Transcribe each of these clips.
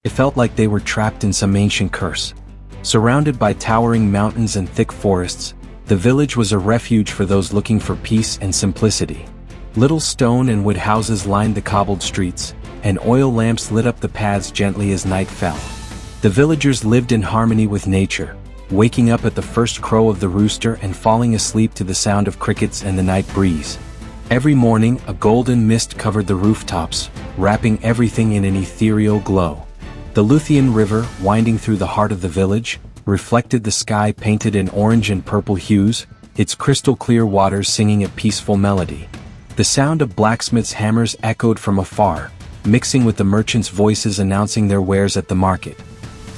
It felt like they were trapped in some ancient curse. Surrounded by towering mountains and thick forests, the village was a refuge for those looking for peace and simplicity. Little stone and wood houses lined the cobbled streets, and oil lamps lit up the paths gently as night fell. The villagers lived in harmony with nature, waking up at the first crow of the rooster and falling asleep to the sound of crickets and the night breeze. Every morning, a golden mist covered the rooftops, wrapping everything in an ethereal glow. The Luthean River, winding through the heart of the village, reflected the sky painted in orange and purple hues, its crystal-clear waters singing a peaceful melody. The sound of blacksmiths' hammers echoed from afar, mixing with the merchants' voices announcing their wares at the market.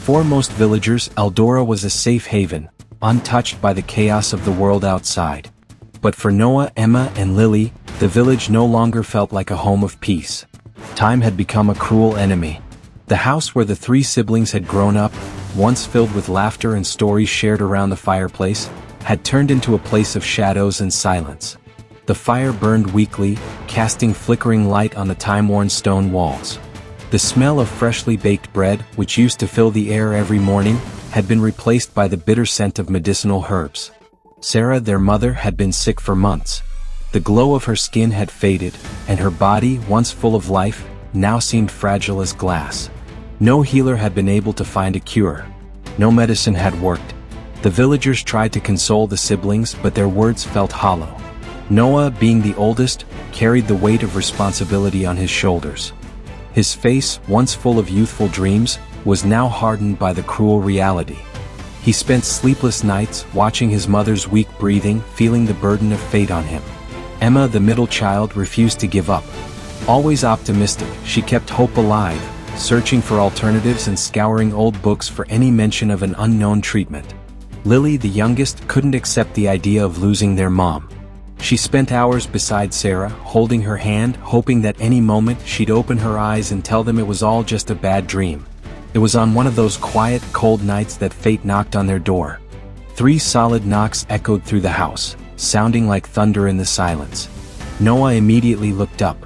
For most villagers, Eldora was a safe haven, untouched by the chaos of the world outside. But for Noah, Emma, and Lily, the village no longer felt like a home of peace. Time had become a cruel enemy. The house where the three siblings had grown up, once filled with laughter and stories shared around the fireplace, had turned into a place of shadows and silence. The fire burned weakly, casting flickering light on the time-worn stone walls. The smell of freshly baked bread, which used to fill the air every morning, had been replaced by the bitter scent of medicinal herbs. Sarah, their mother, had been sick for months. The glow of her skin had faded, and her body, once full of life, now seemed fragile as glass. No healer had been able to find a cure. No medicine had worked. The villagers tried to console the siblings, but their words felt hollow. Noah, being the oldest, carried the weight of responsibility on his shoulders. His face, once full of youthful dreams, was now hardened by the cruel reality. He spent sleepless nights watching his mother's weak breathing, feeling the burden of fate on him. Emma, the middle child, refused to give up. Always optimistic, she kept hope alive, searching for alternatives and scouring old books for any mention of an unknown treatment. Lily, the youngest, couldn't accept the idea of losing their mom. She spent hours beside Sarah, holding her hand, hoping that any moment she'd open her eyes and tell them it was all just a bad dream. It was on one of those quiet, cold nights that fate knocked on their door. 3 solid knocks echoed through the house, sounding like thunder in the silence. Noah immediately looked up.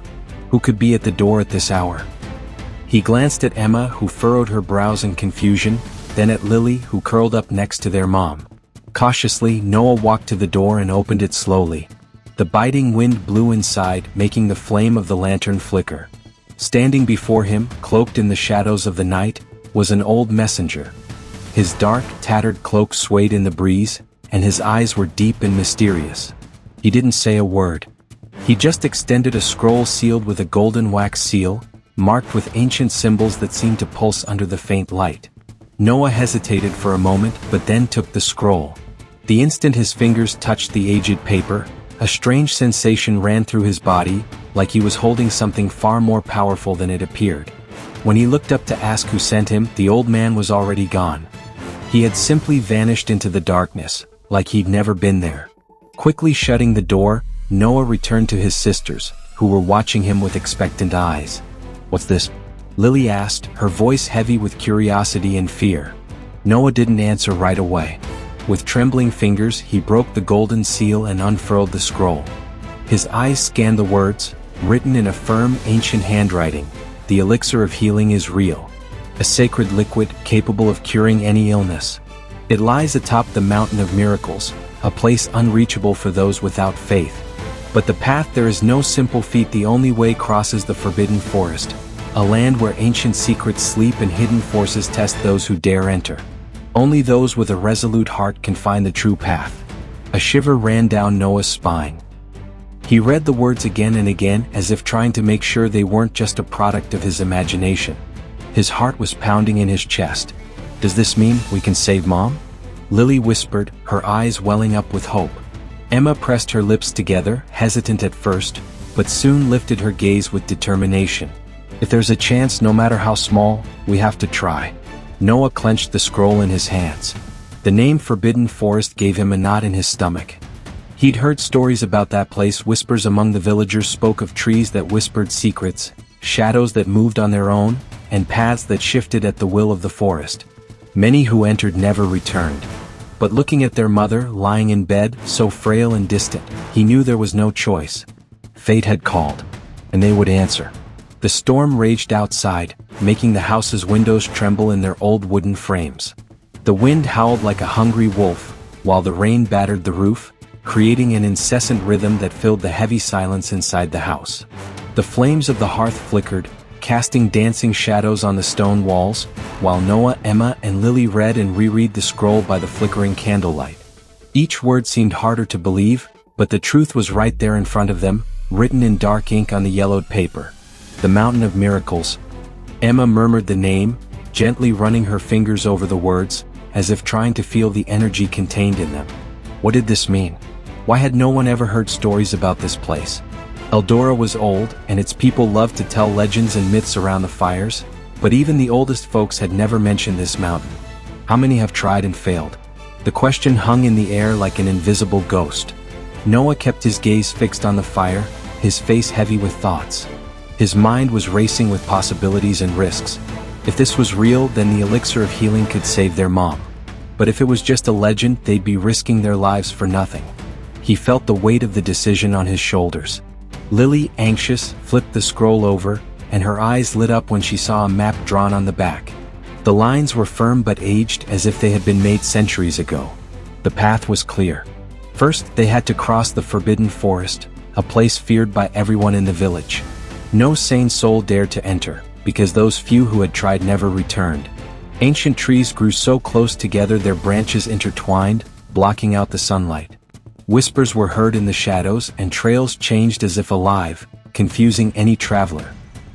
Who could be at the door at this hour? He glanced at Emma, who furrowed her brows in confusion, then at Lily, who curled up next to their mom. Cautiously, Noah walked to the door and opened it slowly. The biting wind blew inside, making the flame of the lantern flicker. Standing before him, cloaked in the shadows of the night, was an old messenger. His dark, tattered cloak swayed in the breeze, and his eyes were deep and mysterious. He didn't say a word. He just extended a scroll sealed with a golden wax seal, marked with ancient symbols that seemed to pulse under the faint light. Noah hesitated for a moment, but then took the scroll. The instant his fingers touched the aged paper, a strange sensation ran through his body, like he was holding something far more powerful than it appeared. When he looked up to ask who sent him, the old man was already gone. He had simply vanished into the darkness, like he'd never been there. Quickly shutting the door, Noah returned to his sisters, who were watching him with expectant eyes. "What's this?" Lily asked, her voice heavy with curiosity and fear. Noah didn't answer right away. With trembling fingers, he broke the golden seal and unfurled the scroll. His eyes scanned the words, written in a firm, ancient handwriting. The elixir of healing is real. A sacred liquid capable of curing any illness. It lies atop the mountain of miracles, a place unreachable for those without faith. But the path there is no simple feat, the only way crosses the forbidden forest, a land where ancient secrets sleep and hidden forces test those who dare enter. Only those with a resolute heart can find the true path. A shiver ran down Noah's spine. He read the words again and again, as if trying to make sure they weren't just a product of his imagination. His heart was pounding in his chest. "Does this mean we can save Mom?" Lily whispered, her eyes welling up with hope. Emma pressed her lips together, hesitant at first, but soon lifted her gaze with determination. "If there's a chance, no matter how small, we have to try." Noah clenched the scroll in his hands. The name Forbidden Forest gave him a knot in his stomach. He'd heard stories about that place. Whispers among the villagers spoke of trees that whispered secrets, shadows that moved on their own, and paths that shifted at the will of the forest. Many who entered never returned. But looking at their mother, lying in bed, so frail and distant, he knew there was no choice. Fate had called, and they would answer. The storm raged outside, making the house's windows tremble in their old wooden frames. The wind howled like a hungry wolf, while the rain battered the roof, creating an incessant rhythm that filled the heavy silence inside the house. The flames of the hearth flickered, casting dancing shadows on the stone walls, while Noah, Emma, and Lily read and reread the scroll by the flickering candlelight. Each word seemed harder to believe, but the truth was right there in front of them, written in dark ink on the yellowed paper. The Mountain of Miracles. Emma murmured the name, gently running her fingers over the words, as if trying to feel the energy contained in them. What did this mean? Why had no one ever heard stories about this place? Eldora was old, and its people loved to tell legends and myths around the fires, but even the oldest folks had never mentioned this mountain. How many have tried and failed? The question hung in the air like an invisible ghost. Noah kept his gaze fixed on the fire, his face heavy with thoughts. His mind was racing with possibilities and risks. If this was real, then the elixir of healing could save their mom. But if it was just a legend, they'd be risking their lives for nothing. He felt the weight of the decision on his shoulders. Lily, anxious, flipped the scroll over, and her eyes lit up when she saw a map drawn on the back. The lines were firm but aged, as if they had been made centuries ago. The path was clear. First, they had to cross the forbidden forest, a place feared by everyone in the village. No sane soul dared to enter, because those few who had tried never returned. Ancient trees grew so close together their branches intertwined, blocking out the sunlight. Whispers were heard in the shadows, and trails changed as if alive, confusing any traveler.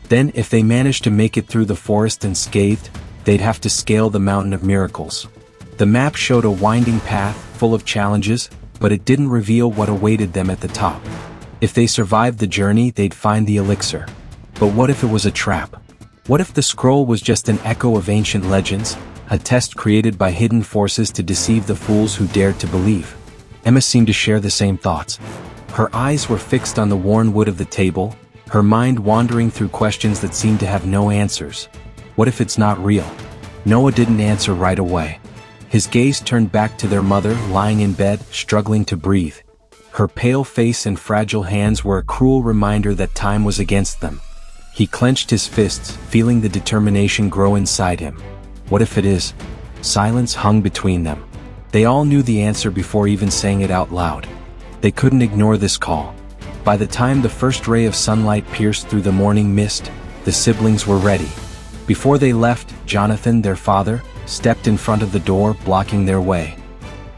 Then, if they managed to make it through the forest unscathed, they'd have to scale the Mountain of Miracles. The map showed a winding path, full of challenges, but it didn't reveal what awaited them at the top. If they survived the journey, they'd find the elixir. But what if it was a trap? What if the scroll was just an echo of ancient legends, a test created by hidden forces to deceive the fools who dared to believe? Emma seemed to share the same thoughts. Her eyes were fixed on the worn wood of the table, her mind wandering through questions that seemed to have no answers. What if it's not real? Noah didn't answer right away. His gaze turned back to their mother, lying in bed, struggling to breathe. Her pale face and fragile hands were a cruel reminder that time was against them. He clenched his fists, feeling the determination grow inside him. What if it is? Silence hung between them. They all knew the answer before even saying it out loud. They couldn't ignore this call. By the time the first ray of sunlight pierced through the morning mist, the siblings were ready. Before they left, Jonathan, their father, stepped in front of the door, blocking their way.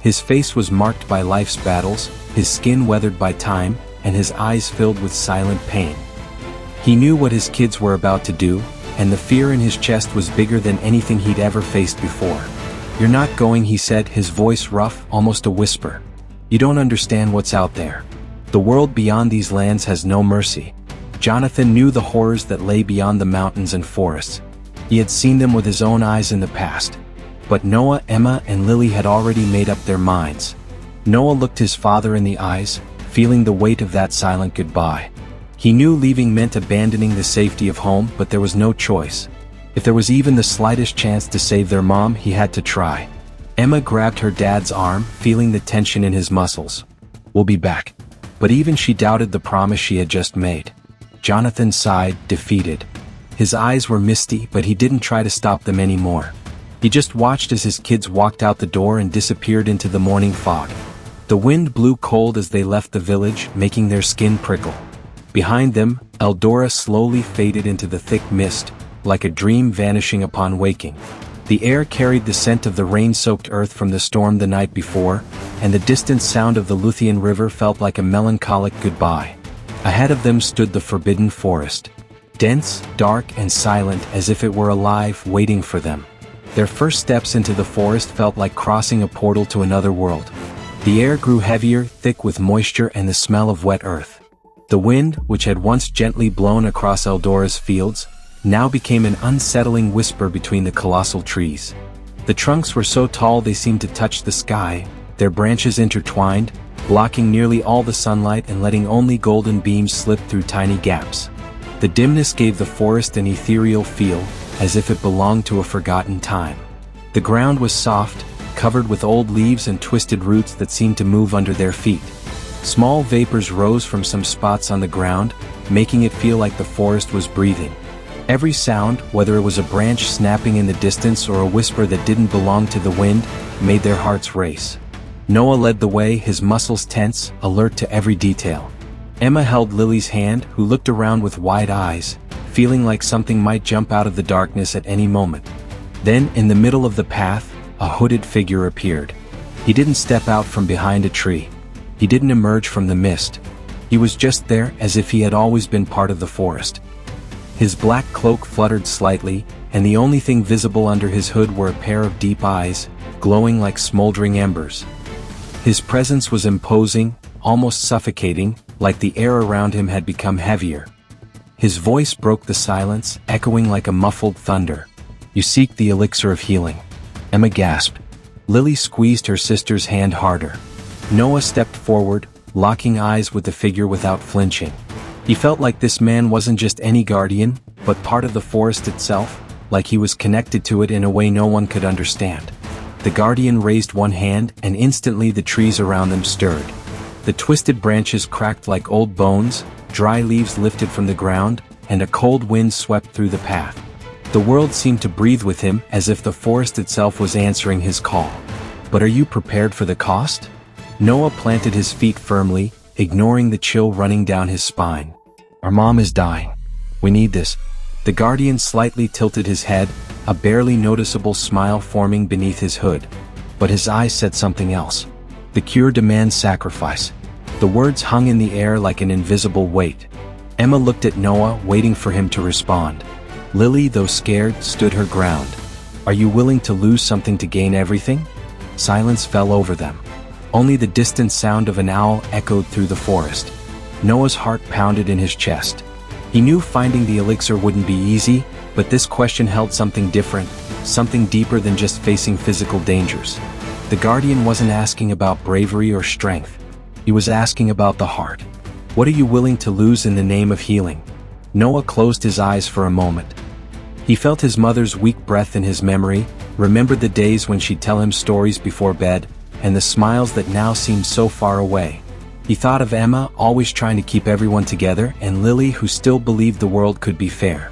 His face was marked by life's battles, his skin weathered by time, and his eyes filled with silent pain. He knew what his kids were about to do, and the fear in his chest was bigger than anything he'd ever faced before. "You're not going," he said, his voice rough, almost a whisper. "You don't understand what's out there. The world beyond these lands has no mercy." Jonathan knew the horrors that lay beyond the mountains and forests. He had seen them with his own eyes in the past. But Noah, Emma, and Lily had already made up their minds. Noah looked his father in the eyes, feeling the weight of that silent goodbye. He knew leaving meant abandoning the safety of home, but there was no choice. If there was even the slightest chance to save their mom, he had to try. Emma grabbed her dad's arm, feeling the tension in his muscles. "We'll be back." But even she doubted the promise she had just made. Jonathan sighed, defeated. His eyes were misty, but he didn't try to stop them anymore. He just watched as his kids walked out the door and disappeared into the morning fog. The wind blew cold as they left the village, making their skin prickle. Behind them, Eldora slowly faded into the thick mist, like a dream vanishing upon waking. The air carried the scent of the rain-soaked earth from the storm the night before, and the distant sound of the Luthian River felt like a melancholic goodbye. Ahead of them stood the forbidden forest. Dense, dark, and silent, as if it were alive, waiting for them. Their first steps into the forest felt like crossing a portal to another world. The air grew heavier, thick with moisture and the smell of wet earth. The wind, which had once gently blown across Eldora's fields, now became an unsettling whisper between the colossal trees. The trunks were so tall they seemed to touch the sky, their branches intertwined, blocking nearly all the sunlight and letting only golden beams slip through tiny gaps. The dimness gave the forest an ethereal feel, as if it belonged to a forgotten time. The ground was soft, covered with old leaves and twisted roots that seemed to move under their feet. Small vapors rose from some spots on the ground, making it feel like the forest was breathing. Every sound, whether it was a branch snapping in the distance or a whisper that didn't belong to the wind, made their hearts race. Noah led the way, his muscles tense, alert to every detail. Emma held Lily's hand, who looked around with wide eyes, feeling like something might jump out of the darkness at any moment. Then, in the middle of the path, a hooded figure appeared. He didn't step out from behind a tree. He didn't emerge from the mist. He was just there, as if he had always been part of the forest. His black cloak fluttered slightly, and the only thing visible under his hood were a pair of deep eyes, glowing like smoldering embers. His presence was imposing, almost suffocating, like the air around him had become heavier. His voice broke the silence, echoing like a muffled thunder. "You seek the elixir of healing." Emma gasped. Lily squeezed her sister's hand harder. Noah stepped forward, locking eyes with the figure without flinching. He felt like this man wasn't just any guardian, but part of the forest itself, like he was connected to it in a way no one could understand. The guardian raised one hand, and instantly the trees around them stirred. The twisted branches cracked like old bones, dry leaves lifted from the ground, and a cold wind swept through the path. The world seemed to breathe with him, as if the forest itself was answering his call. But are you prepared for the cost? Noah planted his feet firmly, ignoring the chill running down his spine. "Our mom is dying. We need this." The guardian slightly tilted his head, a barely noticeable smile forming beneath his hood. But his eyes said something else. "The cure demands sacrifice." The words hung in the air like an invisible weight. Emma looked at Noah, waiting for him to respond. Lily, though scared, stood her ground. "Are you willing to lose something to gain everything?" Silence fell over them. Only the distant sound of an owl echoed through the forest. Noah's heart pounded in his chest. He knew finding the elixir wouldn't be easy, but this question held something different, something deeper than just facing physical dangers. The guardian wasn't asking about bravery or strength. He was asking about the heart. What are you willing to lose in the name of healing? Noah closed his eyes for a moment. He felt his mother's weak breath in his memory, remembered the days when she'd tell him stories before bed, and the smiles that now seemed so far away. He thought of Emma, always trying to keep everyone together, and Lily, who still believed the world could be fair.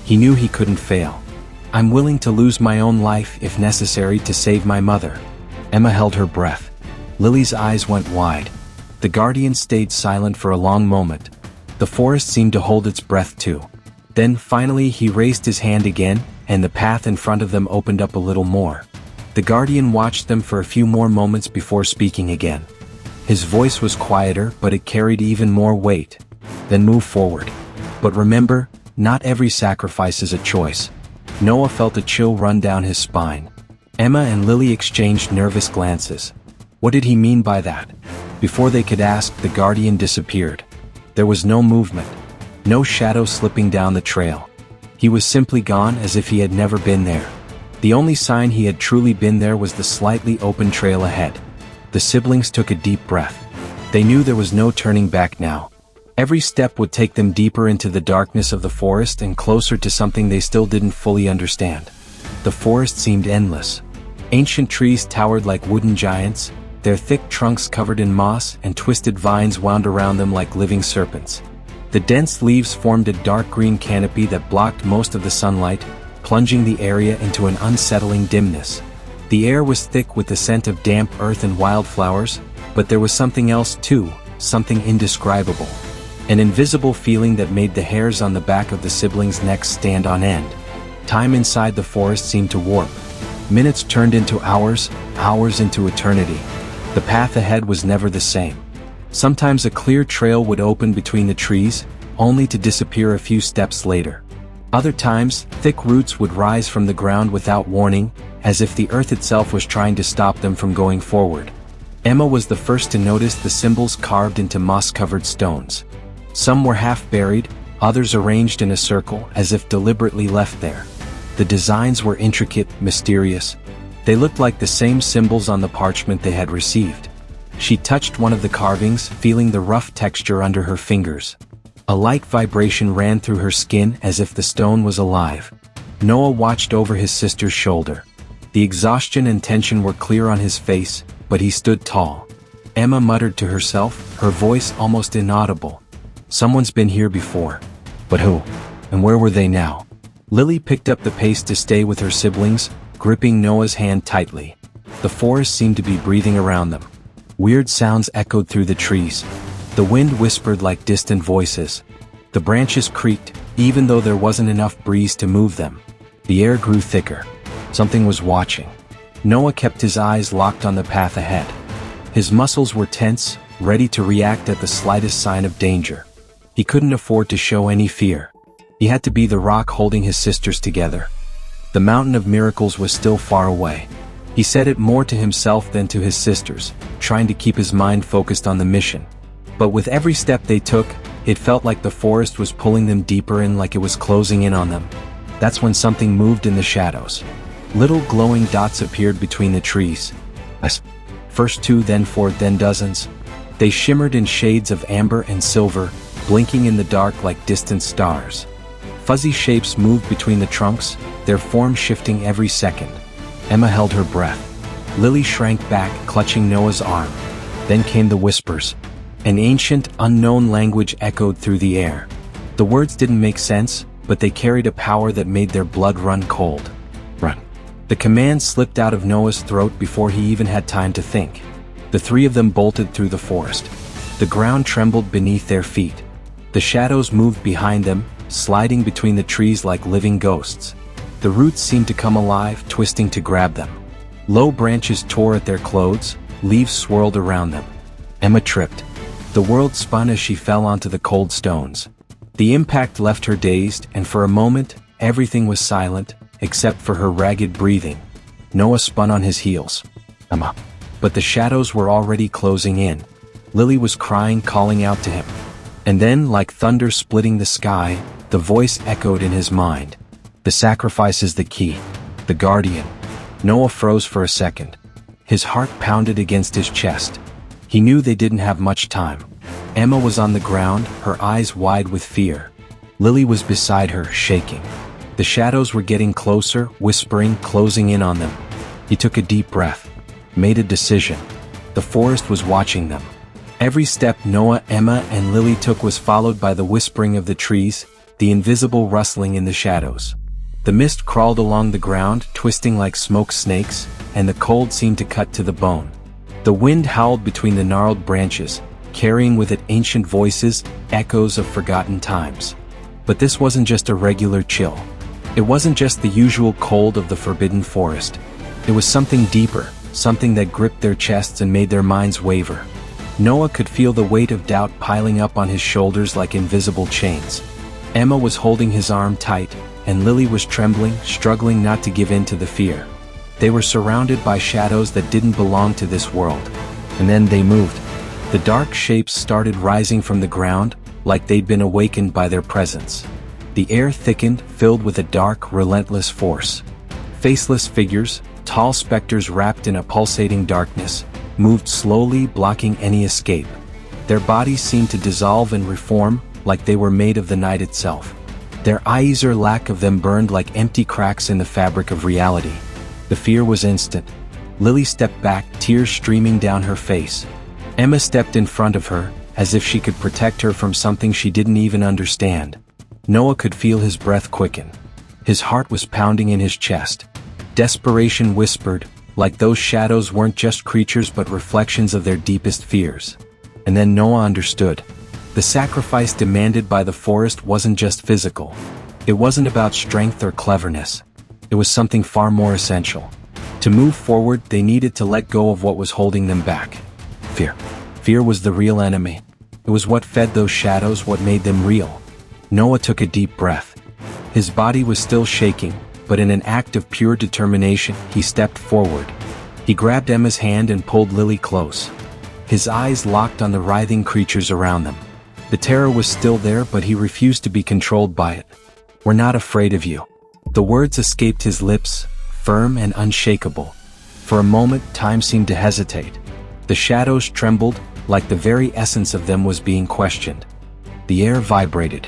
He knew he couldn't fail. "I'm willing to lose my own life if necessary to save my mother." Emma held her breath. Lily's eyes went wide. The guardian stayed silent for a long moment. The forest seemed to hold its breath too. Then finally he raised his hand again, and the path in front of them opened up a little more. The guardian watched them for a few more moments before speaking again. His voice was quieter, but it carried even more weight. "Then move forward. But remember, not every sacrifice is a choice." Noah felt a chill run down his spine. Emma and Lily exchanged nervous glances. What did he mean by that? Before they could ask, the guardian disappeared. There was no movement, no shadow slipping down the trail. He was simply gone, as if he had never been there. The only sign he had truly been there was the slightly open trail ahead. The siblings took a deep breath. They knew there was no turning back now. Every step would take them deeper into the darkness of the forest and closer to something they still didn't fully understand. The forest seemed endless. Ancient trees towered like wooden giants, their thick trunks covered in moss, and twisted vines wound around them like living serpents. The dense leaves formed a dark green canopy that blocked most of the sunlight, plunging the area into an unsettling dimness. The air was thick with the scent of damp earth and wildflowers, but there was something else too, something indescribable. An invisible feeling that made the hairs on the back of the siblings' necks stand on end. Time inside the forest seemed to warp. Minutes turned into hours, hours into eternity. The path ahead was never the same. Sometimes a clear trail would open between the trees, only to disappear a few steps later. Other times, thick roots would rise from the ground without warning, as if the earth itself was trying to stop them from going forward. Emma was the first to notice the symbols carved into moss-covered stones. Some were half-buried, others arranged in a circle, as if deliberately left there. The designs were intricate, mysterious. They looked like the same symbols on the parchment they had received. She touched one of the carvings, feeling the rough texture under her fingers. A light vibration ran through her skin as if the stone was alive. Noah watched over his sister's shoulder. The exhaustion and tension were clear on his face, but he stood tall. Emma muttered to herself, her voice almost inaudible. Someone's been here before. But who? And where were they now? Lily picked up the pace to stay with her siblings, gripping Noah's hand tightly. The forest seemed to be breathing around them. Weird sounds echoed through the trees. The wind whispered like distant voices. The branches creaked, even though there wasn't enough breeze to move them. The air grew thicker. Something was watching. Noah kept his eyes locked on the path ahead. His muscles were tense, ready to react at the slightest sign of danger. He couldn't afford to show any fear. He had to be the rock holding his sisters together. The mountain of miracles was still far away. He said it more to himself than to his sisters, trying to keep his mind focused on the mission. But with every step they took, it felt like the forest was pulling them deeper in, like it was closing in on them. That's when something moved in the shadows. Little glowing dots appeared between the trees. First 2, then 4, then dozens. They shimmered in shades of amber and silver, blinking in the dark like distant stars. Fuzzy shapes moved between the trunks, their form shifting every second. Emma held her breath. Lily shrank back, clutching Noah's arm. Then came the whispers. An ancient, unknown language echoed through the air. The words didn't make sense, but they carried a power that made their blood run cold. Run. The command slipped out of Noah's throat before he even had time to think. The three of them bolted through the forest. The ground trembled beneath their feet. The shadows moved behind them, sliding between the trees like living ghosts. The roots seemed to come alive, twisting to grab them. Low branches tore at their clothes, leaves swirled around them. Emma tripped. The world spun as she fell onto the cold stones. The impact left her dazed, and for a moment, everything was silent, except for her ragged breathing. Noah spun on his heels. Emma. But the shadows were already closing in. Lily was crying, calling out to him. And then, like thunder splitting the sky, the voice echoed in his mind. The sacrifice is the key. The guardian. Noah froze for a second. His heart pounded against his chest. He knew they didn't have much time. Emma was on the ground, her eyes wide with fear. Lily was beside her, shaking. The shadows were getting closer, whispering, closing in on them. He took a deep breath. Made a decision. The forest was watching them. Every step Noah, Emma, and Lily took was followed by the whispering of the trees, the invisible rustling in the shadows. The mist crawled along the ground, twisting like smoke snakes, and the cold seemed to cut to the bone. The wind howled between the gnarled branches, carrying with it ancient voices, echoes of forgotten times. But this wasn't just a regular chill. It wasn't just the usual cold of the forbidden forest. It was something deeper, something that gripped their chests and made their minds waver. Noah could feel the weight of doubt piling up on his shoulders like invisible chains. Emma was holding his arm tight, and Lily was trembling, struggling not to give in to the fear. They were surrounded by shadows that didn't belong to this world. And then they moved. The dark shapes started rising from the ground, like they'd been awakened by their presence. The air thickened, filled with a dark, relentless force. Faceless figures, tall specters wrapped in a pulsating darkness, moved slowly, blocking any escape. Their bodies seemed to dissolve and reform, like they were made of the night itself. Their eyes or lack of them burned like empty cracks in the fabric of reality. The fear was instant. Lily stepped back, tears streaming down her face. Emma stepped in front of her, as if she could protect her from something she didn't even understand. Noah could feel his breath quicken. His heart was pounding in his chest. Desperation whispered, like those shadows weren't just creatures but reflections of their deepest fears. And then Noah understood. The sacrifice demanded by the forest wasn't just physical. It wasn't about strength or cleverness. It was something far more essential. To move forward, they needed to let go of what was holding them back. Fear. Fear was the real enemy. It was what fed those shadows, what made them real. Noah took a deep breath. His body was still shaking, but in an act of pure determination, he stepped forward. He grabbed Emma's hand and pulled Lily close. His eyes locked on the writhing creatures around them. The terror was still there, but he refused to be controlled by it. "We're not afraid of you." The words escaped his lips, firm and unshakable. For a moment, time seemed to hesitate. The shadows trembled, like the very essence of them was being questioned. The air vibrated.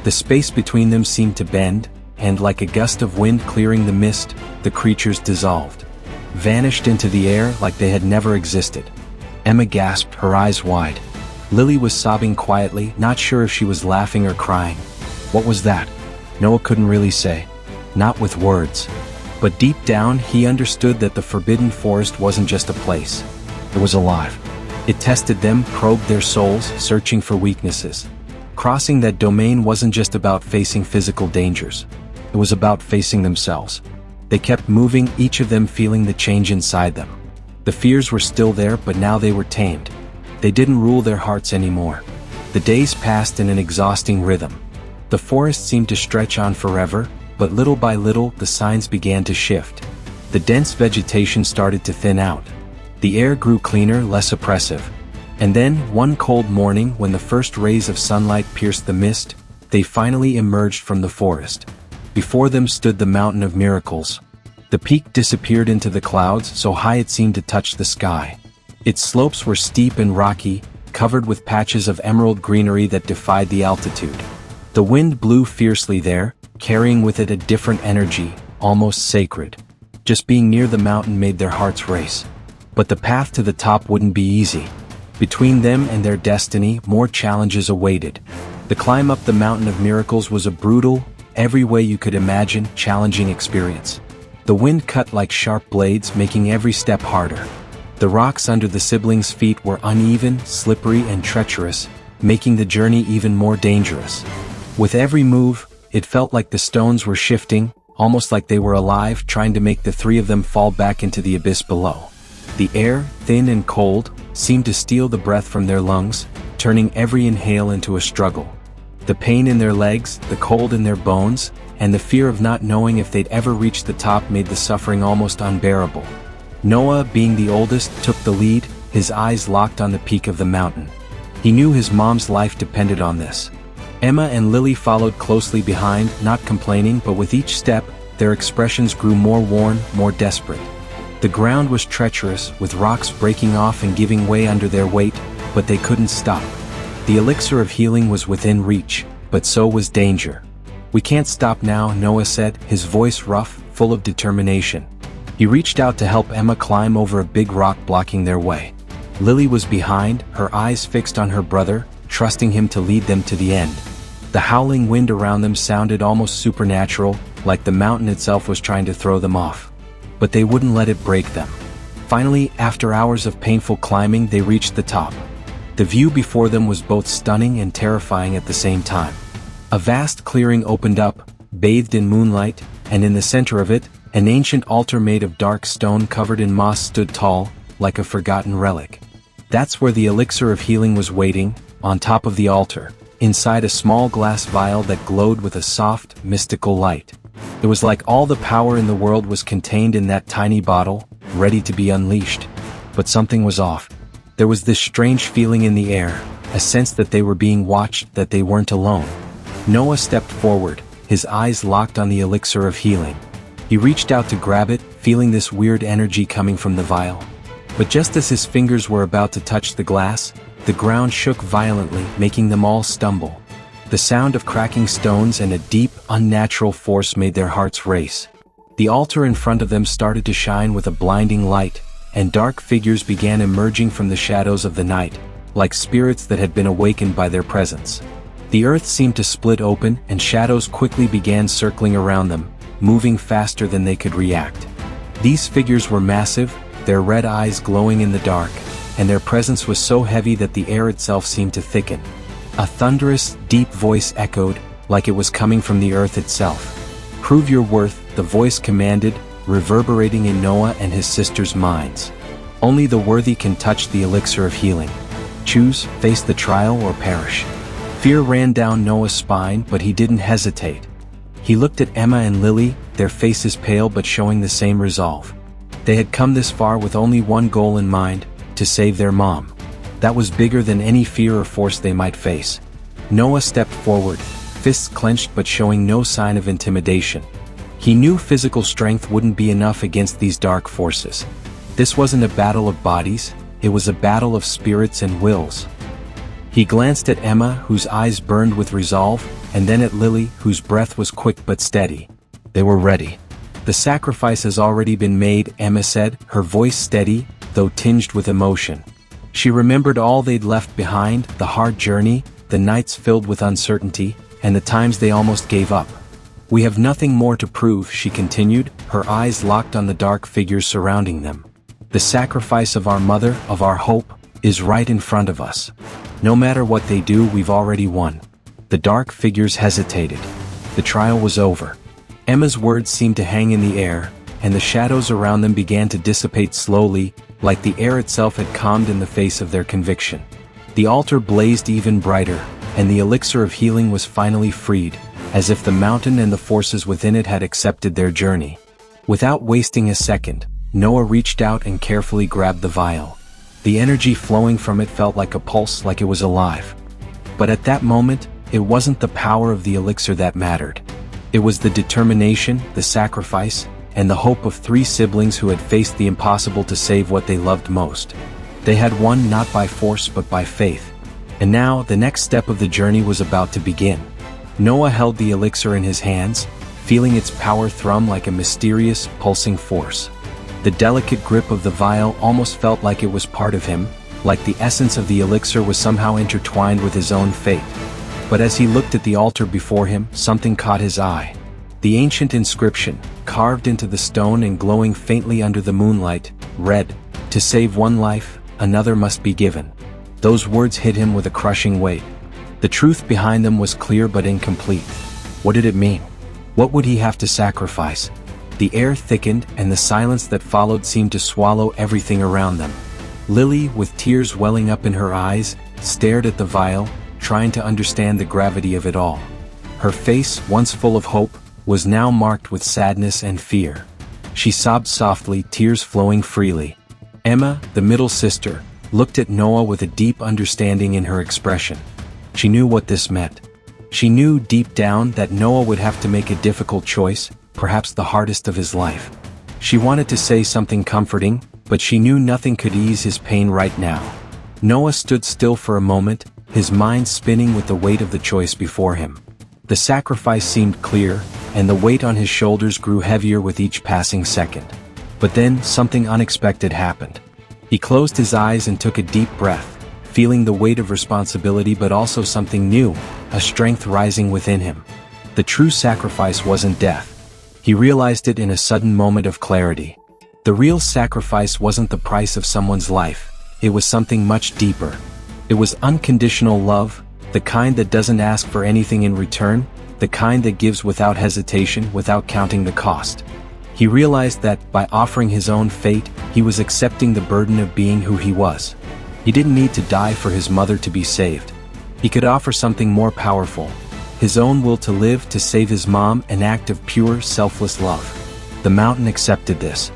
The space between them seemed to bend, and like a gust of wind clearing the mist, the creatures dissolved. Vanished into the air like they had never existed. Emma gasped, her eyes wide. Lily was sobbing quietly, not sure if she was laughing or crying. What was that? Noah couldn't really say. Not with words. But deep down, he understood that the forbidden forest wasn't just a place. It was alive. It tested them, probed their souls, searching for weaknesses. Crossing that domain wasn't just about facing physical dangers. It was about facing themselves. They kept moving, each of them feeling the change inside them. The fears were still there, but now they were tamed. They didn't rule their hearts anymore. The days passed in an exhausting rhythm. The forest seemed to stretch on forever, but little by little the signs began to shift. The dense vegetation started to thin out. The air grew cleaner, less oppressive. And then, one cold morning when the first rays of sunlight pierced the mist, they finally emerged from the forest. Before them stood the Mountain of Miracles. The peak disappeared into the clouds, so high it seemed to touch the sky. Its slopes were steep and rocky, covered with patches of emerald greenery that defied the altitude. The wind blew fiercely there, carrying with it a different energy, almost sacred. Just being near the mountain made their hearts race. But the path to the top wouldn't be easy. Between them and their destiny, more challenges awaited. The climb up the Mountain of Miracles was a brutal, every way you could imagine, challenging experience. The wind cut like sharp blades, making every step harder. The rocks under the siblings' feet were uneven, slippery, and treacherous, making the journey even more dangerous. With every move, it felt like the stones were shifting, almost like they were alive, trying to make the three of them fall back into the abyss below. The air, thin and cold, seemed to steal the breath from their lungs, turning every inhale into a struggle. The pain in their legs, the cold in their bones, and the fear of not knowing if they'd ever reach the top made the suffering almost unbearable. Noah, being the oldest, took the lead, his eyes locked on the peak of the mountain. He knew his mom's life depended on this. Emma and Lily followed closely behind, not complaining, but with each step, their expressions grew more worn, more desperate. The ground was treacherous, with rocks breaking off and giving way under their weight, but they couldn't stop. The elixir of healing was within reach, but so was danger. "We can't stop now," Noah said, his voice rough, full of determination. He reached out to help Emma climb over a big rock blocking their way. Lily was behind, her eyes fixed on her brother, trusting him to lead them to the end. The howling wind around them sounded almost supernatural, like the mountain itself was trying to throw them off. But they wouldn't let it break them. Finally, after hours of painful climbing, they reached the top. The view before them was both stunning and terrifying at the same time. A vast clearing opened up, bathed in moonlight, and in the center of it, an ancient altar made of dark stone covered in moss stood tall, like a forgotten relic. That's where the elixir of healing was waiting, on top of the altar, inside a small glass vial that glowed with a soft, mystical light. It was like all the power in the world was contained in that tiny bottle, ready to be unleashed. But something was off. There was this strange feeling in the air, a sense that they were being watched, that they weren't alone. Noah stepped forward, his eyes locked on the elixir of healing. He reached out to grab it, feeling this weird energy coming from the vial. But just as his fingers were about to touch the glass, the ground shook violently, making them all stumble. The sound of cracking stones and a deep, unnatural force made their hearts race. The altar in front of them started to shine with a blinding light, and dark figures began emerging from the shadows of the night, like spirits that had been awakened by their presence. The earth seemed to split open, and shadows quickly began circling around them, moving faster than they could react. These figures were massive, their red eyes glowing in the dark, and their presence was so heavy that the air itself seemed to thicken. A thunderous, deep voice echoed, like it was coming from the earth itself. "Prove your worth," the voice commanded, reverberating in Noah and his sisters' minds. "Only the worthy can touch the elixir of healing. Choose, face the trial or perish." Fear ran down Noah's spine, but he didn't hesitate. He looked at Emma and Lily, their faces pale but showing the same resolve. They had come this far with only one goal in mind, to save their mom. That was bigger than any fear or force they might face. Noah stepped forward, fists clenched but showing no sign of intimidation. He knew physical strength wouldn't be enough against these dark forces. This wasn't a battle of bodies, it was a battle of spirits and wills. He glanced at Emma, whose eyes burned with resolve, and then at Lily, whose breath was quick but steady. They were ready. "The sacrifice has already been made," Emma said, her voice steady, though tinged with emotion. She remembered all they'd left behind, the hard journey, the nights filled with uncertainty, and the times they almost gave up. "We have nothing more to prove," she continued, her eyes locked on the dark figures surrounding them. "The sacrifice of our mother, of our hope, is right in front of us. No matter what they do, we've already won." The dark figures hesitated. The trial was over. Emma's words seemed to hang in the air, and the shadows around them began to dissipate slowly, like the air itself had calmed in the face of their conviction. The altar blazed even brighter, and the elixir of healing was finally freed, as if the mountain and the forces within it had accepted their journey. Without wasting a second, Noah reached out and carefully grabbed the vial. The energy flowing from it felt like a pulse, like it was alive. But at that moment, it wasn't the power of the elixir that mattered. It was the determination, the sacrifice, and the hope of 3 siblings who had faced the impossible to save what they loved most. They had won not by force but by faith. And now, the next step of the journey was about to begin. Noah held the elixir in his hands, feeling its power thrum like a mysterious, pulsing force. The delicate grip of the vial almost felt like it was part of him, like the essence of the elixir was somehow intertwined with his own fate. But as he looked at the altar before him, something caught his eye. The ancient inscription, carved into the stone and glowing faintly under the moonlight, read, "To save one life, another must be given." Those words hit him with a crushing weight. The truth behind them was clear but incomplete. What did it mean? What would he have to sacrifice? The air thickened, and the silence that followed seemed to swallow everything around them. Lily, with tears welling up in her eyes, stared at the vial, trying to understand the gravity of it all. Her face, once full of hope, was now marked with sadness and fear. She sobbed softly, tears flowing freely. Emma, the middle sister, looked at Noah with a deep understanding in her expression. She knew what this meant. She knew deep down that Noah would have to make a difficult choice, perhaps the hardest of his life. She wanted to say something comforting, but she knew nothing could ease his pain right now. Noah stood still for a moment, his mind spinning with the weight of the choice before him. The sacrifice seemed clear, and the weight on his shoulders grew heavier with each passing second. But then, something unexpected happened. He closed his eyes and took a deep breath, feeling the weight of responsibility but also something new, a strength rising within him. The true sacrifice wasn't death. He realized it in a sudden moment of clarity. The real sacrifice wasn't the price of someone's life, it was something much deeper. It was unconditional love, the kind that doesn't ask for anything in return, the kind that gives without hesitation, without counting the cost. He realized that, by offering his own fate, he was accepting the burden of being who he was. He didn't need to die for his mother to be saved. He could offer something more powerful, his own will to live, to save his mom, an act of pure, selfless love. The mountain accepted this.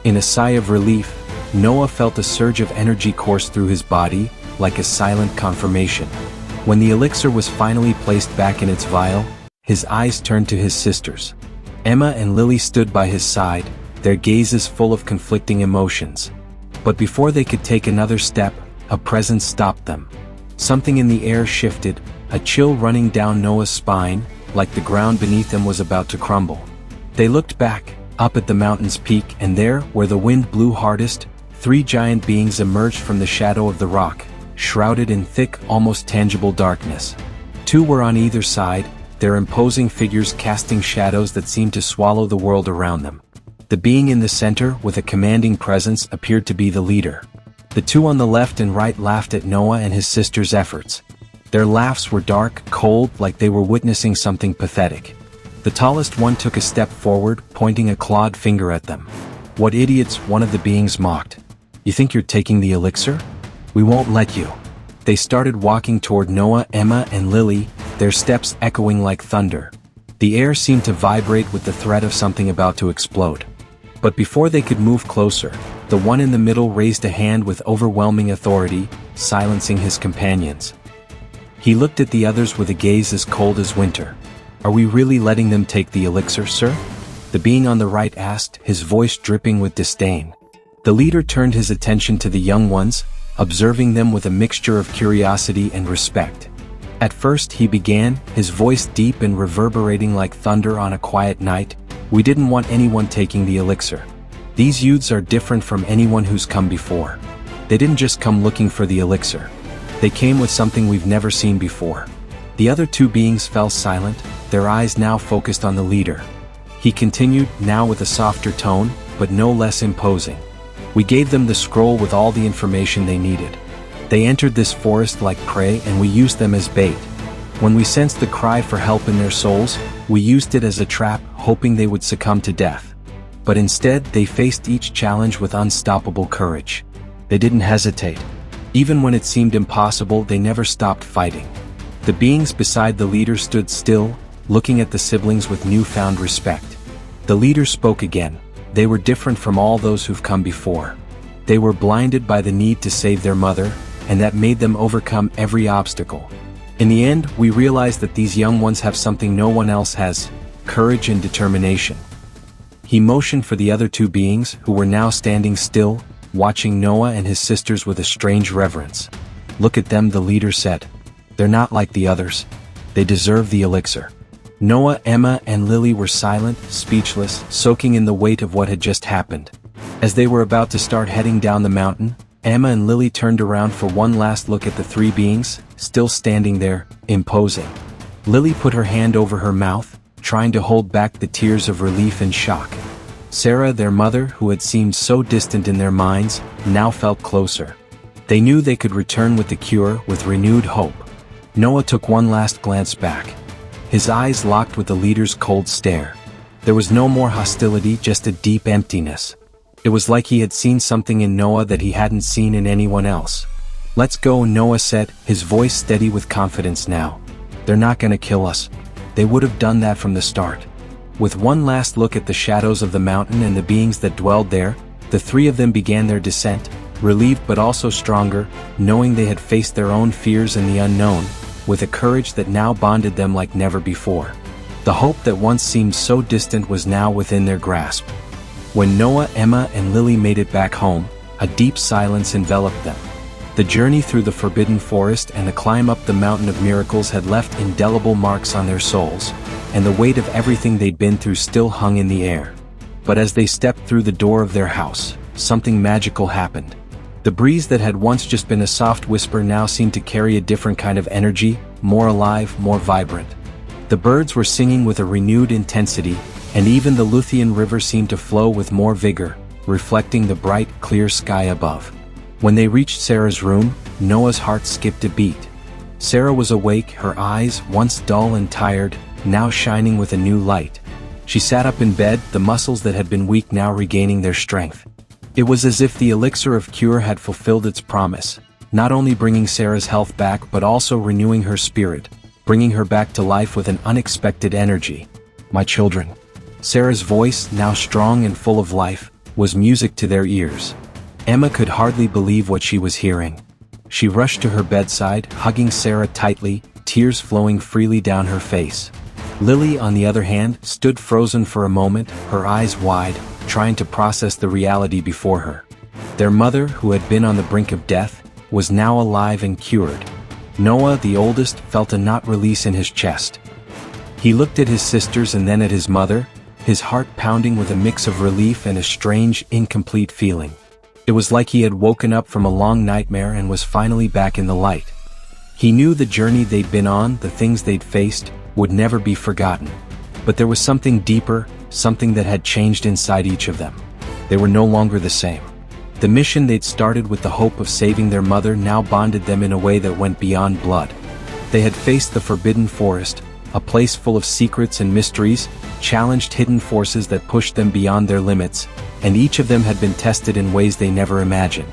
In a sigh of relief, Noah felt a surge of energy course through his body, like a silent confirmation. When the elixir was finally placed back in its vial, his eyes turned to his sisters. Emma and Lily stood by his side, their gazes full of conflicting emotions. But before they could take another step, a presence stopped them. Something in the air shifted, a chill running down Noah's spine, like the ground beneath them was about to crumble. They looked back, up at the mountain's peak, and there, where the wind blew hardest, 3 giant beings emerged from the shadow of the rock, shrouded in thick, almost tangible darkness. 2 were on either side, their imposing figures casting shadows that seemed to swallow the world around them. The being in the center, with a commanding presence, appeared to be the leader. The 2 on the left and right laughed at Noah and his sister's efforts. Their laughs were dark, cold, like they were witnessing something pathetic. The tallest one took a step forward, pointing a clawed finger at them. "What idiots," one of the beings mocked. "You think you're taking the elixir? We won't let you." They started walking toward Noah, Emma, and Lily, their steps echoing like thunder. The air seemed to vibrate with the threat of something about to explode. But before they could move closer, the one in the middle raised a hand with overwhelming authority, silencing his companions. He looked at the others with a gaze as cold as winter. "Are we really letting them take the elixir, sir?" The being on the right asked, his voice dripping with disdain. The leader turned his attention to the young ones, observing them with a mixture of curiosity and respect. At first he began, his voice deep and reverberating like thunder on a quiet night, "We didn't want anyone taking the elixir. These youths are different from anyone who's come before. They didn't just come looking for the elixir. They came with something we've never seen before. The other two beings fell silent, their eyes now focused on the leader. He continued, now with a softer tone, but no less imposing. We gave them the scroll with all the information they needed. They entered this forest like prey and we used them as bait. When we sensed the cry for help in their souls, we used it as a trap, hoping they would succumb to death. But instead, they faced each challenge with unstoppable courage. They didn't hesitate. Even when it seemed impossible, they never stopped fighting. The beings beside the leader stood still, looking at the siblings with newfound respect. The leader spoke again. They were different from all those who've come before. They were blinded by the need to save their mother, and that made them overcome every obstacle. In the end, we realized that these young ones have something no one else has: courage and determination. He motioned for the other two beings, who were now standing still, watching Noah and his sisters with a strange reverence. Look at them, the leader said. They're not like the others. They deserve the elixir. Noah, Emma, and Lily were silent, speechless, soaking in the weight of what had just happened. As they were about to start heading down the mountain, Emma and Lily turned around for one last look at the three beings, still standing there, imposing. Lily put her hand over her mouth, trying to hold back the tears of relief and shock. Sarah, their mother, who had seemed so distant in their minds, now felt closer. They knew they could return with the cure, with renewed hope. Noah took one last glance back. His eyes locked with the leader's cold stare. There was no more hostility, just a deep emptiness. It was like he had seen something in Noah that he hadn't seen in anyone else. Let's go, Noah said, his voice steady with confidence now. They're not gonna kill us. They would have done that from the start. With one last look at the shadows of the mountain and the beings that dwelled there, the three of them began their descent, relieved but also stronger, knowing they had faced their own fears and the unknown, with a courage that now bonded them like never before. The hope that once seemed so distant was now within their grasp. When Noah, Emma, and Lily made it back home, a deep silence enveloped them. The journey through the forbidden forest and the climb up the mountain of miracles had left indelible marks on their souls, and the weight of everything they'd been through still hung in the air. But as they stepped through the door of their house, something magical happened. The breeze that had once just been a soft whisper now seemed to carry a different kind of energy, more alive, more vibrant. The birds were singing with a renewed intensity, and even the Luthian river seemed to flow with more vigor, reflecting the bright, clear sky above. When they reached Sarah's room, Noah's heart skipped a beat. Sarah was awake, her eyes, once dull and tired, now shining with a new light. She sat up in bed, the muscles that had been weak now regaining their strength. It was as if the elixir of cure had fulfilled its promise, not only bringing Sarah's health back but also renewing her spirit, bringing her back to life with an unexpected energy. My children. Sarah's voice, now strong and full of life, was music to their ears. Emma could hardly believe what she was hearing. She rushed to her bedside, hugging Sarah tightly, tears flowing freely down her face. Lily, on the other hand, stood frozen for a moment, her eyes wide, trying to process the reality before her. Their mother, who had been on the brink of death, was now alive and cured. Noah, the oldest, felt a knot release in his chest. He looked at his sisters and then at his mother, his heart pounding with a mix of relief and a strange, incomplete feeling. It was like he had woken up from a long nightmare and was finally back in the light. He knew the journey they'd been on, the things they'd faced, would never be forgotten. But there was something deeper, something that had changed inside each of them. They were no longer the same. The mission they'd started with the hope of saving their mother now bonded them in a way that went beyond blood. They had faced the forbidden forest, a place full of secrets and mysteries, challenged hidden forces that pushed them beyond their limits, and each of them had been tested in ways they never imagined.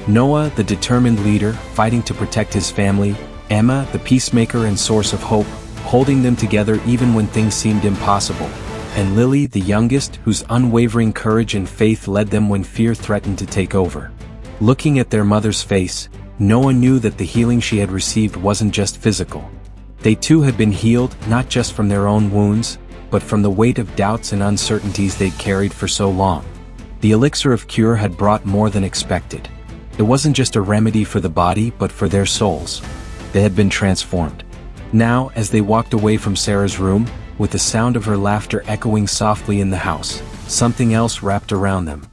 Noah, the determined leader, fighting to protect his family, Emma, the peacemaker and source of hope, holding them together even when things seemed impossible, and Lily, the youngest, whose unwavering courage and faith led them when fear threatened to take over. Looking at their mother's face, Noah knew that the healing she had received wasn't just physical. They too had been healed, not just from their own wounds, but from the weight of doubts and uncertainties they'd carried for so long. The elixir of cure had brought more than expected. It wasn't just a remedy for the body but for their souls. They had been transformed. Now, as they walked away from Sarah's room, with the sound of her laughter echoing softly in the house, something else wrapped around them.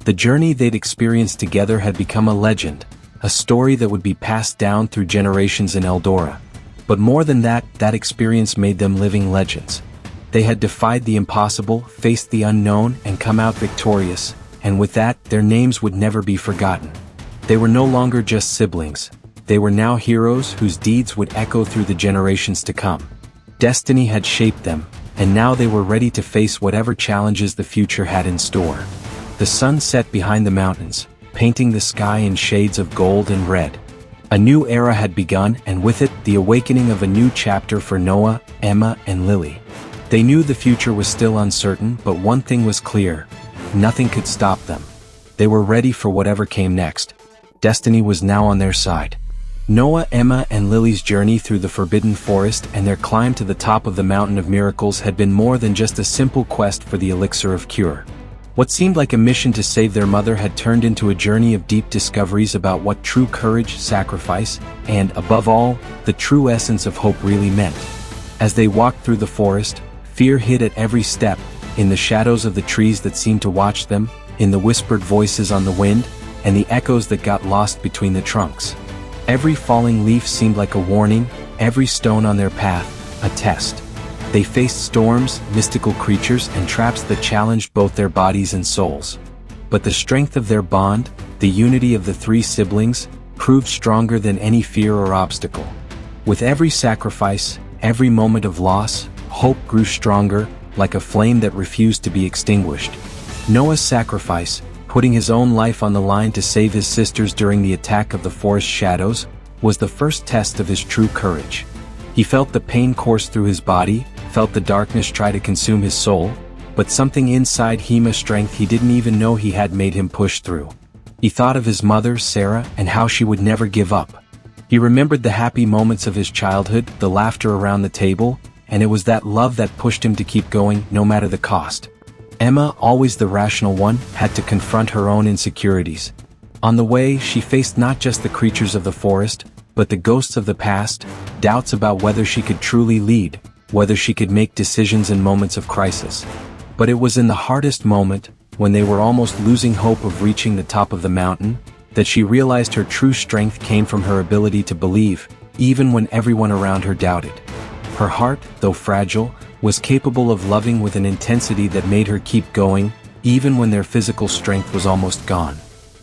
The journey they'd experienced together had become a legend, a story that would be passed down through generations in Eldora. But more than that, that experience made them living legends. They had defied the impossible, faced the unknown, and come out victorious, and with that, their names would never be forgotten. They were no longer just siblings. They were now heroes whose deeds would echo through the generations to come. Destiny had shaped them, and now they were ready to face whatever challenges the future had in store. The sun set behind the mountains, painting the sky in shades of gold and red. A new era had begun, and with it, the awakening of a new chapter for Noah, Emma, and Lily. They knew the future was still uncertain, but one thing was clear: nothing could stop them. They were ready for whatever came next. Destiny was now on their side. Noah, Emma, and Lily's journey through the Forbidden Forest and their climb to the top of the Mountain of Miracles had been more than just a simple quest for the Elixir of Cure. What seemed like a mission to save their mother had turned into a journey of deep discoveries about what true courage, sacrifice, and, above all, the true essence of hope really meant. As they walked through the forest, fear hid at every step, in the shadows of the trees that seemed to watch them, in the whispered voices on the wind, and the echoes that got lost between the trunks. Every falling leaf seemed like a warning, every stone on their path, a test. They faced storms, mystical creatures, and traps that challenged both their bodies and souls. But the strength of their bond, the unity of the three siblings, proved stronger than any fear or obstacle. With every sacrifice, every moment of loss, hope grew stronger, like a flame that refused to be extinguished. Noah's sacrifice, putting his own life on the line to save his sisters during the attack of the forest shadows, was the first test of his true courage. He felt the pain course through his body, felt the darkness try to consume his soul, but something inside him, a strength he didn't even know he had, made him push through. He thought of his mother, Sarah, and how she would never give up. He remembered the happy moments of his childhood, the laughter around the table, and it was that love that pushed him to keep going, no matter the cost. Emma, always the rational one, had to confront her own insecurities. On the way, she faced not just the creatures of the forest, but the ghosts of the past, doubts about whether she could truly lead, whether she could make decisions in moments of crisis. But it was in the hardest moment, when they were almost losing hope of reaching the top of the mountain, that she realized her true strength came from her ability to believe, even when everyone around her doubted. Her heart, though fragile, was capable of loving with an intensity that made her keep going, even when their physical strength was almost gone.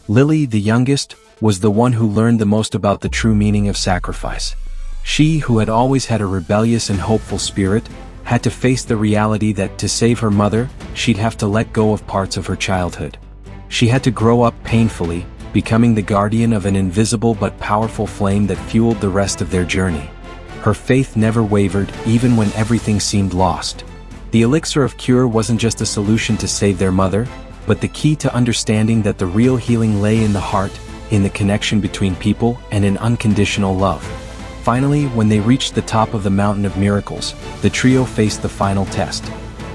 Lily, the youngest, was the one who learned the most about the true meaning of sacrifice. She, who had always had a rebellious and hopeful spirit, had to face the reality that to save her mother, she'd have to let go of parts of her childhood. She had to grow up painfully, becoming the guardian of an invisible but powerful flame that fueled the rest of their journey. Her faith never wavered, even when everything seemed lost. The Elixir of Cure wasn't just a solution to save their mother, but the key to understanding that the real healing lay in the heart, in the connection between people, and in unconditional love. Finally, when they reached the top of the Mountain of Miracles, the trio faced the final test.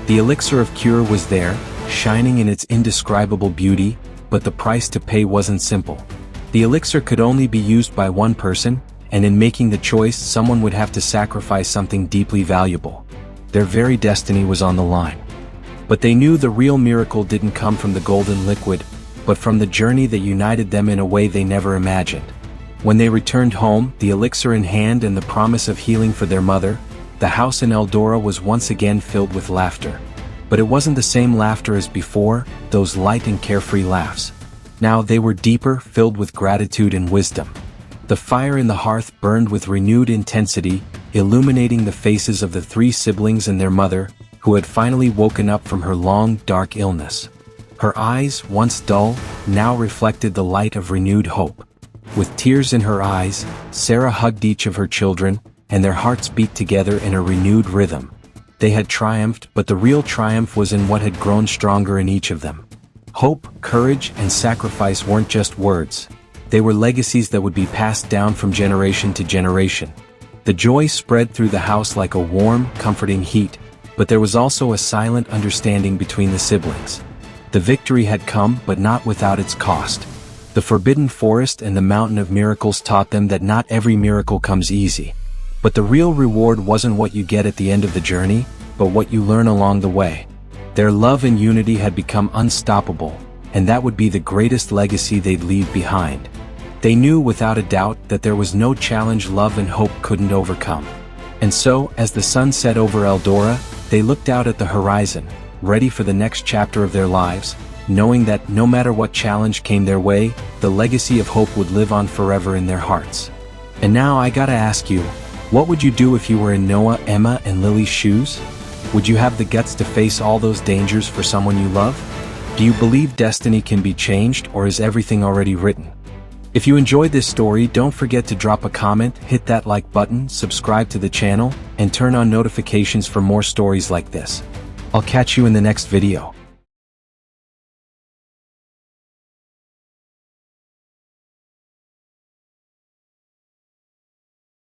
The Elixir of Cure was there, shining in its indescribable beauty, but the price to pay wasn't simple. The elixir could only be used by one person, and in making the choice, someone would have to sacrifice something deeply valuable. Their very destiny was on the line. But they knew the real miracle didn't come from the golden liquid, but from the journey that united them in a way they never imagined. When they returned home, the elixir in hand and the promise of healing for their mother, the house in Eldora was once again filled with laughter. But it wasn't the same laughter as before, those light and carefree laughs. Now they were deeper, filled with gratitude and wisdom. The fire in the hearth burned with renewed intensity, illuminating the faces of the three siblings and their mother, who had finally woken up from her long, dark illness. Her eyes, once dull, now reflected the light of renewed hope. With tears in her eyes, Sarah hugged each of her children, and their hearts beat together in a renewed rhythm. They had triumphed, but the real triumph was in what had grown stronger in each of them. Hope, courage, and sacrifice weren't just words. They were legacies that would be passed down from generation to generation. The joy spread through the house like a warm, comforting heat, but there was also a silent understanding between the siblings. The victory had come, but not without its cost. The Forbidden Forest and the Mountain of Miracles taught them that not every miracle comes easy. But the real reward wasn't what you get at the end of the journey, but what you learn along the way. Their love and unity had become unstoppable, and that would be the greatest legacy they'd leave behind. They knew without a doubt that there was no challenge love and hope couldn't overcome. And so, as the sun set over Eldora, they looked out at the horizon, ready for the next chapter of their lives, knowing that no matter what challenge came their way, the legacy of hope would live on forever in their hearts. And now I gotta ask you, what would you do if you were in Noah, Emma, and Lily's shoes? Would you have the guts to face all those dangers for someone you love? Do you believe destiny can be changed, or is everything already written? If you enjoyed this story, don't forget to drop a comment, hit that like button, subscribe to the channel, and turn on notifications for more stories like this. I'll catch you in the next video.